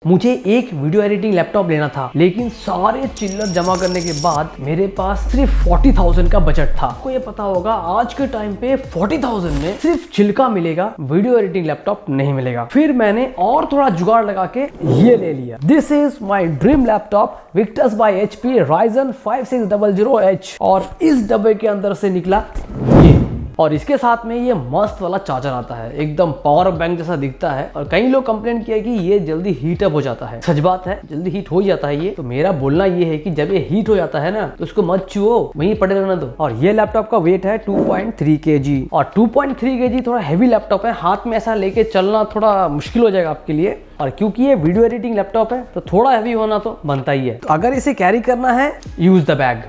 मुझे एक video editing laptop लेना था, लेकिन सारे चिल्लर जमा करने के बाद मेरे पास सिर्फ 40,000 का बजट था। आपको ये पता होगा आज के टाइम पे 40,000 में सिर्फ छिलका मिलेगा, वीडियो एडिटिंग लैपटॉप नहीं मिलेगा। फिर मैंने और थोड़ा जुगाड़ लगा के ये ले लिया। This is my dream laptop Victus by HP Ryzen 5600H। और इस डब्बे के अंदर से निकला ये, और इसके साथ में ये मस्त वाला चार्जर आता है, एकदम पावर बैंक जैसा दिखता है। और कई लोग कंप्लेंट किया कि ये जल्दी हीट अप हो जाता है। सच बात है, जल्दी हीट हो जाता है ये। तो मेरा बोलना ये है कि जब ये हीट हो जाता है ना तो उसको मत छुओ, वहीं पड़े रहने दो। और ये लैपटॉप का वेट है 2.3 kg, और 2.3 kg थोड़ा हैवी लैपटॉप है, हाथ में ऐसा लेके चलना थोड़ा मुश्किल हो जाएगा आपके लिए। और क्योंकि ये वीडियो एडिटिंग लैपटॉप है तो थोड़ा हैवी होना तो बनता ही है। तो अगर इसे कैरी करना है, यूज द बैग।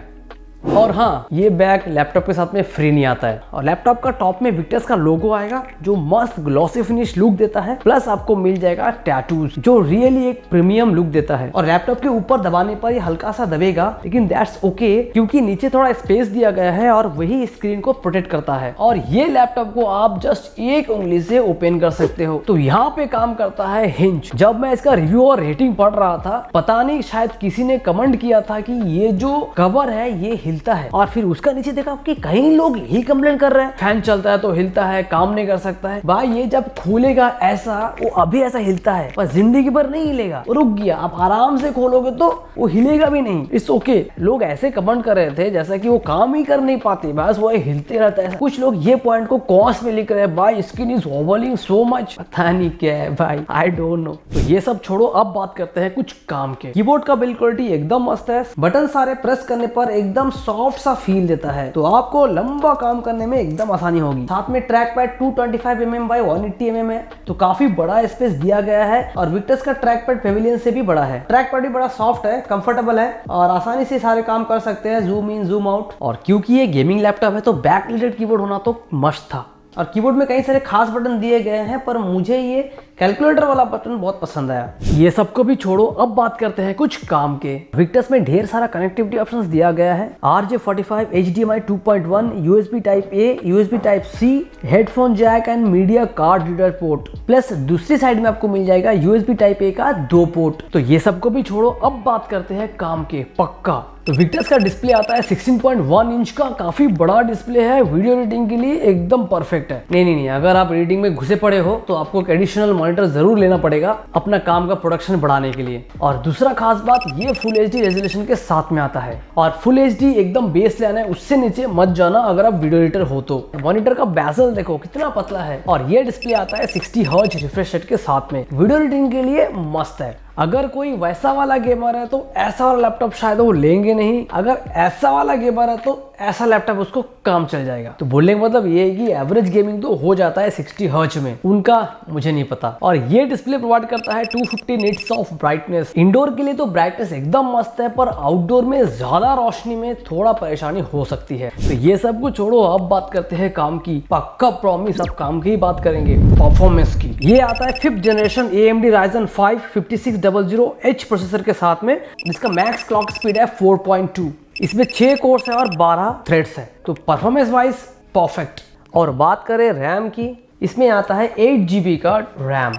और हाँ, ये बैग लैपटॉप के साथ में फ्री नहीं आता है। और लैपटॉप का टॉप में विक्टस का लोगो आएगा जो मस्त ग्लॉसी फिनिश लुक देता है। प्लस आपको मिल जाएगा टैटूज जो रियली एक प्रीमियम लुक देता है। और लैपटॉप के ऊपर दबाने पर ये हल्का सा दबेगा, लेकिन दैट्स ओके क्योंकि नीचे थोड़ा स्पेस दिया गया है और वही स्क्रीन को प्रोटेक्ट करता है। और ये लैपटॉप को आप जस्ट एक उंगली से ओपन कर सकते हो। तो यहाँ पे काम करता है हिंज। जब मैं इसका रिव्यू और रेटिंग पढ़ रहा था, पता नहीं शायद किसी ने कमेंट किया था कि ये जो कवर है ये हिलता है, और फिर उसका नीचे देखा कि कई लोग ही कंप्लेंट कर रहे हैं फैन चलता है तो हिलता है, काम नहीं कर सकता है। भाई ये जब खोलेगा ऐसा, वो अभी ऐसा हिलता है पर जिंदगी भर नहीं हिलेगा, रुक गया। आप आराम से खोलोगे तो वो हिलेगा भी नहीं। It's okay. लोग ऐसे कमेंट कर रहे थे जैसा कि वो काम ही कर नहीं पाते, बस वो हिलते रहता है। कुछ लोग ये पॉइंट को कॉस में लिख रहे हैं, भाई skin is wobbling so much, पता नहीं क्या है भाई, आई डोंट नो। तो ये सब छोड़ो, अब बात करते हैं कुछ काम के। कीबोर्ड का बिल्ड क्वालिटी एकदम मस्त है, बटन सारे प्रेस करने पर एकदम सॉफ्ट सा फील देता है, तो आपको लंबा काम करने में एकदम आसानी होगी। साथ में track pad 225 mm by 180 mm है, तो काफी बड़ा स्पेस दिया गया है। और विक्टस का ट्रैक पैड पेविलियन से भी बड़ा है। ट्रैक पैड भी बड़ा सॉफ्ट है, कंफर्टेबल है और आसानी से सारे काम कर सकते हैं, जूम इन जूम आउट। और क्योंकि ये गेमिंग लैपटॉप है तो बैक लिडेड कीबोर्ड होना तो मस्ट था। और कीबोर्ड में कई सारे खास बटन दिए गए हैं, पर मुझे ये कैलकुलेटर वाला बटन बहुत पसंद आया। ये सबको भी छोड़ो, अब बात करते हैं कुछ काम के। विक्टस में ढेर सारा कनेक्टिविटी ऑप्शंस दिया गया है। RJ45, HDMI 2.1, USB type A, USB type C, headphone jack and media card reader port. Plus दूसरी साइड में आपको मिल जाएगा USB टाइप A का 2 पोर्ट। तो ये सबको भी छोड़ो, अब बात करते हैं काम के पक्का। तो विक्टस का डिस्प्ले आता है 16.1 इंच का, काफी बड़ा डिस्प्ले है, वीडियो एडिटिंग के लिए एकदम परफेक्ट है। नहीं, अगर आप एडिटिंग में घुसे पड़े हो तो आपको एक एडिशनल मॉनिटर जरूर लेना पड़ेगा अपना काम का प्रोडक्शन बढ़ाने के लिए। और दूसरा खास बात, ये फुल HD रेजोल्यूशन के साथ में आता है। और फुल HD एकदम बेस लाइन है, उससे नीचे मत जाना अगर आप वीडियो एडिटर हो तो। मॉनिटर का बेजल देखो कितना पतला है। और ये डिस्प्ले आता है 60 हर्ट्ज रिफ्रेश रेट के साथ में, वीडियो एडिटिंग के लिए मस्त है। अगर कोई वैसा वाला गेमर है तो ऐसा वाला लैपटॉप शायद वो लेंगे नहीं, अगर ऐसा वाला गेमर है तो ऐसा लैपटॉप उसको काम चल जाएगा। तो बोलने का मतलब ये है कि एवरेज गेमिंग तो हो जाता है 60 हर्ट्ज में, उनका मुझे नहीं पता। और ये डिस्प्ले प्रोवाइड करता है 250 निट्स ऑफ ब्राइटनेस। इंडोर के लिए तो ब्राइटनेस एकदम मस्त है, पर आउटडोर में ज्यादा रोशनी में थोड़ा परेशानी हो सकती है। तो ये सब कुछ छोड़ो, अब बात करते हैं काम की। पक्का प्रॉमिस, अब काम की ही बात करेंगे, परफॉर्मेंस की। ये आता है 5th generation AMD Ryzen 5 5600H processor के साथ में, जिसका मैक्स क्लॉक स्पीड है 4.2। इसमें 6 कोर्स है और 12 थ्रेड्स है, तो परफॉर्मेंस वाइज परफेक्ट। और बात करें रैम की, इसमें आता है 8 GB का रैम,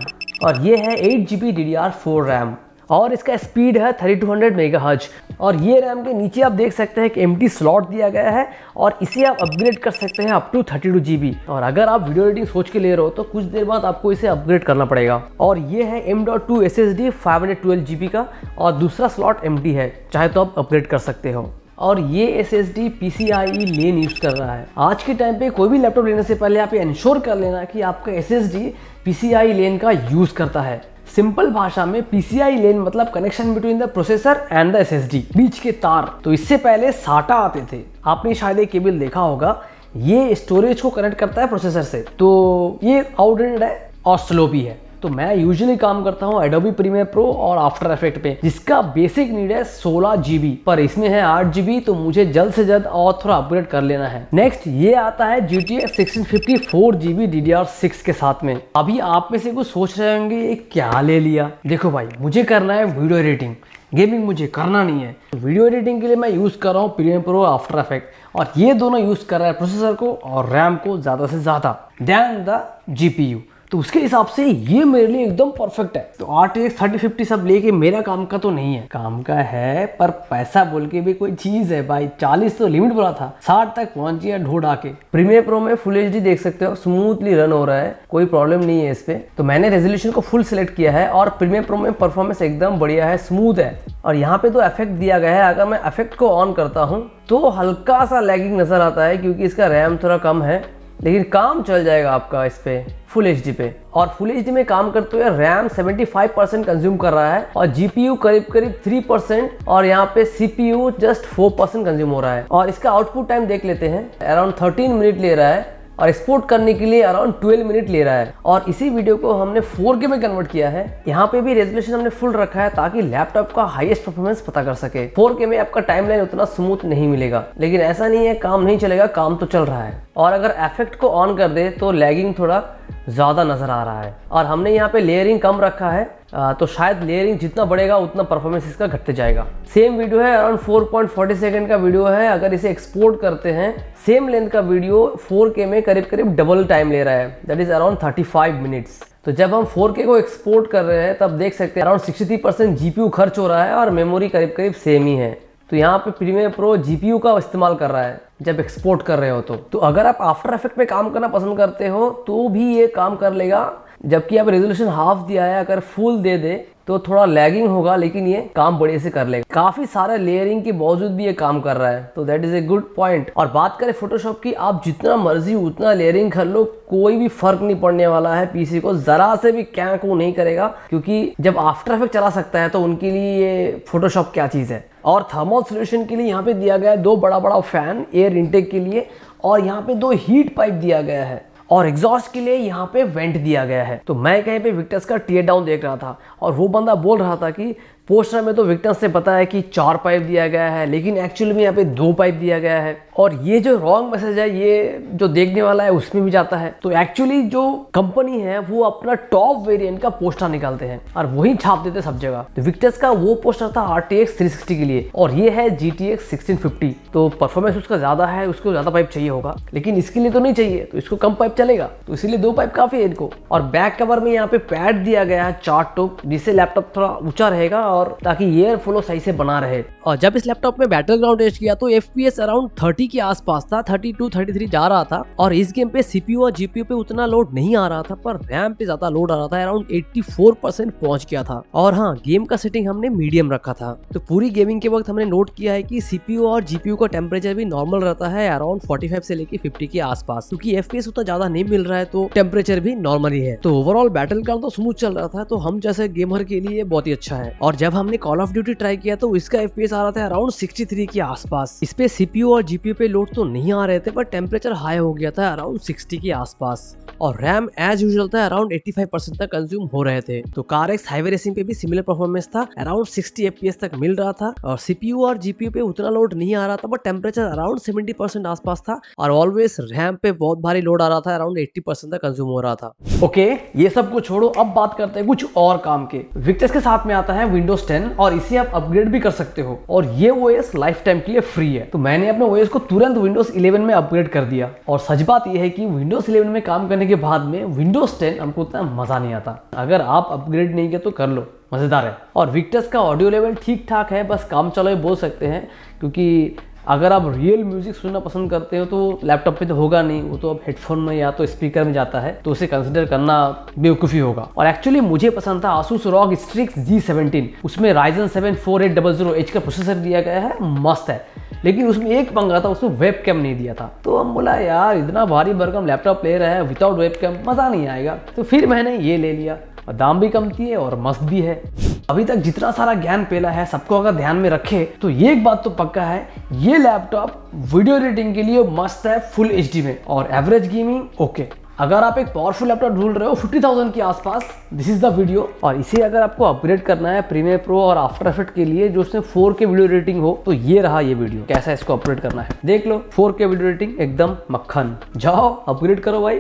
और ये है 8 GB DDR4 रैम, और इसका स्पीड है 3200 MHz। और ये रैम के नीचे आप देख सकते हैं कि एम्प्टी स्लॉट दिया गया है, और इसे आप अपग्रेड कर सकते हैं अप टू 32 GB। और अगर आप वीडियो एडिटिंग सोच के ले रहे हो तो कुछ देर बाद आपको इसे अपग्रेड करना पड़ेगा। और ये है M.2 SSD 512 GB का, और दूसरा स्लॉट एम्प्टी है, चाहे तो आप अपग्रेड कर सकते हो। और ये SSD PCIe लेन यूज कर रहा है। आज के टाइम पे कोई भी लैपटॉप लेने से पहले आप ये इंश्योर कर लेना कि आपका SSD PCIe लेन का यूज करता है। सिंपल भाषा में PCIe लेन मतलब connection between the processor and the SSD, बीच के तार। तो इससे पहले SATA आते थे, आपने शायद एक केबल देखा होगा, ये स्टोरेज को कनेक्ट करता है प्रोसेसर से। तो ये आउटडेटेड है और स्लो भी है। तो मैं यूजुअली काम करता हूँ Adobe Premiere Pro और After Effects पे, जिसका बेसिक नीड है 16 GB, पर इसमें है 8 GB, तो मुझे जल्द से जल्द और थोड़ा अपग्रेड कर लेना है। नेक्स्ट ये आता है GTX 1650 4 GB DDR6 के साथ में। अभी आप में से कुछ सोच रहे होंगे ये क्या ले लिया। देखो भाई, मुझे करना है वीडियो एडिटिंग, गेमिंग मुझे करना नहीं है। तो वीडियो एडिटिंग के लिए मैं यूज कर रहा हूँ Premiere Pro और After Effects, और ये दोनों यूज कर रहा है प्रोसेसर को और रैम को ज्यादा से ज्यादा देन द GPU। तो उसके हिसाब से ये मेरे लिए एकदम परफेक्ट है। तो RTX 3050 सब लेके मेरा काम का तो नहीं है, काम का है पर पैसा बोल के भी कोई चीज है भाई। 40 तो लिमिट बोला था, 60 तक पहुंच गया ढूंढ आके। प्रीमियर प्रो में फुल HD देख सकते हो, स्मूथली रन हो रहा है, कोई प्रॉब्लम नहीं है इस पे। तो मैंने रेजोल्यूशन को फुल सिलेक्ट किया है और प्रीमियर प्रो में परफॉर्मेंस एकदम बढ़िया है, स्मूथ है। और यहाँ पे तो इफेक्ट दिया गया है, अगर मैं इफेक्ट को ऑन करता हूँ तो हल्का सा लैगिंग नजर आता है क्योंकि इसका रैम थोड़ा कम है, लेकिन काम चल जाएगा आपका इस पे फुल HD पे। और फुल HD में काम करते हुए रैम 75% कंज्यूम कर रहा है और GPU करीब 3% और यहाँ पे CPU जस्ट 4% कंज्यूम हो रहा है। और इसका आउटपुट टाइम देख लेते हैं, अराउंड 13 मिनट ले रहा है और एक्सपोर्ट करने के लिए अराउंड 12 मिनट ले रहा है। और इसी वीडियो को हमने 4K में कन्वर्ट किया है। यहाँ पे भी रेजोल्यूशन हमने फुल रखा है ताकि लैपटॉप का हाईएस्ट परफॉर्मेंस पता कर सके। 4K में आपका टाइमलाइन उतना स्मूथ नहीं मिलेगा, लेकिन ऐसा नहीं है काम नहीं चलेगा, काम तो चल रहा है। और अगर इफेक्ट को ऑन कर दे तो लैगिंग थोड़ा ज़्यादा नज़र आ रहा है। और हमने यहाँ पे लेयरिंग कम रखा है, तो शायद लेयरिंग जितना बढ़ेगा उतना परफॉर्मेंस इसका घटते जाएगा। सेम वीडियो है, अराउंड 4.40 सेकंड का वीडियो है। अगर इसे एक्सपोर्ट करते हैं सेम लेंथ का वीडियो 4K में करीब डबल टाइम ले रहा है, दैट इज अराउंड 35 मिनट्स। तो जब हम 4K को एक्सपोर्ट कर रहे हैं तब देख सकते हैं अराउंड 63% GPU खर्च हो रहा है और मेमोरी करीब सेम ही है। तो यहाँ पे प्रीमियर प्रो GPU का इस्तेमाल कर रहा है जब एक्सपोर्ट कर रहे हो। तो अगर आप आफ्टर इफेक्ट में काम करना पसंद करते हो तो भी ये काम कर लेगा, जबकि आप रेजोल्यूशन हाफ दिया है, अगर फुल दे दे तो थोड़ा लैगिंग होगा, लेकिन ये काम बढ़िया से कर लेगा। काफी सारे लेयरिंग के बावजूद भी ये काम कर रहा है, तो that is a good point. और बात करें फोटोशॉप की, आप जितना मर्जी उतना लेयरिंग कर लो, कोई भी फर्क नहीं पड़ने वाला है। पीसी को जरा से भी क्या को नहीं करेगा, क्योंकि जब आफ्टर इफेक्ट चला सकता है तो उनके लिए ये फोटोशॉप क्या चीज है। और थर्मल सोल्यूशन के लिए यहाँ पे दिया गया है 2 बड़ा फैन एयर इनटेक के लिए, और यहाँ पे 2 हीट पाइप दिया गया है, और एग्जॉस्ट के लिए यहाँ पे वेंट दिया गया है। तो मैं कहीं पे विक्टर्स का टीयर डाउन देख रहा था और वो बंदा बोल रहा था कि पोस्टर में तो विक्टर्स से पता है कि 4 पाइप दिया गया है, लेकिन एक्चुअली में यहाँ पे 2 पाइप दिया गया है। और ये जो रॉन्ग मैसेज है ये जो देखने वाला है उसमें भी जाता है। तो एक्चुअली जो कंपनी है वो अपना टॉप वेरिएंट का पोस्टर निकालते हैं और वही छाप देते सब जगह। तो विक्टर्स का वो पोस्टर था RTX 360 के लिए और ये है GTX 1650। तो परफॉर्मेंस उसका ज्यादा है, उसको ज्यादा पाइप चाहिए होगा, लेकिन इसके लिए तो नहीं चाहिए, तो इसको कम पाइप चलेगा, तो इसीलिए 2 पाइप काफी है इनको। और बैक कवर में यहाँ पे पैड दिया गया है चार्ट टॉप, जिससे लैपटॉप थोड़ा ऊंचा रहेगा और ताकि एयर फ्लो सही से बना रहे। और जब इस लैपटॉप में बैटलग्राउंड टेस्ट किया तो FPS अराउंड 30 के आसपास था, 32-33 जा रहा था। और इस गेम पे CPU और GPU पे उतना लोड नहीं आ रहा था, पर रैम पे ज्यादा लोड आ रहा था, अराउंड 84% पहुंच गया था। और हाँ, गेम का सेटिंग हमने मीडियम रखा था। तो पूरी गेमिंग के वक्त हमने नोट किया है कि CPU और GPU का टेम्परेचर भी नॉर्मल रहता है, अराउंड 45 से लेके 50 के आसपास, क्योंकि FPS उतना ज्यादा नहीं मिल रहा है तो टेम्परेचर भी नॉर्मल ही है। तो ओवरऑल बैटलग्राउंड तो स्मूथ चल रहा था, तो हम जैसे गेमर के लिए बहुत ही अच्छा है। और जब हमने कॉल ऑफ ड्यूटी ट्राई किया तो इसका FPS आ रहा था अराउंड 63 के आसपास। इस पे CPU और GPU पे लोड तो नहीं आ रहे थे, पर टेम्परेचर हाई हो गया था अराउंड 60 के आसपास। और रैम एज यूजुअल था, अराउंड 85% तक कंज्यूम हो रहे थे। तो CarX हाईवे रेसिंग पे भी सिमिलर परफॉर्मेंस था, अराउंड 60 FPS तक मिल रहा था। और CPU और GPU पे उतना लोड नहीं आ रहा था, बट टेम्परेचर अराउंड 70% आसपास था। और ऑलवेज रैम पे बहुत भारी लोड आ रहा था, अराउंड 80% तक कंज्यूम हो रहा था। ओके, ये सब को छोड़ो, अब बात करते हैं कुछ और काम के। विक्टर्स के साथ में आता है Windows 10 और इसे आप अपग्रेड भी कर सकते हो, और ये OS लाइफ टाइम के लिए फ्री है। तो मैंने अपने OS को तुरंत Windows 11 में अपग्रेड कर दिया। और सच बात यह है कि Windows 11 में काम करने के बाद में Windows 10 हमको उतना मजा नहीं आता। अगर आप अपग्रेड नहीं किया तो कर लो, मजेदार है। और विक्टर्स का ऑडियो लेवल ठीक ठाक है, बस काम चलो बोल सकते हैं, क्योंकि अगर आप रियल म्यूजिक सुनना पसंद करते हो तो लैपटॉप पे तो होगा नहीं, वो तो अब हेडफोन में या तो स्पीकर में जाता है, तो उसे कंसिडर करना बेवकूफ़ी होगा। और एक्चुअली मुझे पसंद था Asus ROG Strix G17, उसमें Ryzen 7 4800H का प्रोसेसर दिया गया है, मस्त है। लेकिन उसमें एक पंगा था, उसमें वेबकैम नहीं दिया था। तो हम बोला यार इतना भारी भरकम लैपटॉप ले रहा है विदाउट वेबकैम, मज़ा नहीं आएगा। तो फिर मैंने ये ले लिया, और दाम भी कम थी और मस्त भी है। अभी तक जितना सारा ज्ञान पेला है सबको अगर ध्यान में रखे तो ये एक बात तो पक्का है, ये लैपटॉप वीडियो एडिटिंग के लिए मस्त है फुल HD में, और एवरेज गेमिंग ओके। अगर आप एक पावरफुल लैपटॉप ढूंढ रहे हो 50,000 के आसपास, दिस इज द वीडियो। और इसे अगर आपको अपग्रेड करना है प्रीमियर प्रो और आफ्टर इफेक्ट के लिए जो उसमें 4K वीडियो एडिटिंग हो, तो ये रहा ये वीडियो, कैसा इसको अपग्रेड करना है देख लो। 4K वीडियो एडिटिंग एकदम मक्खन, जाओ अपग्रेड करो भाई।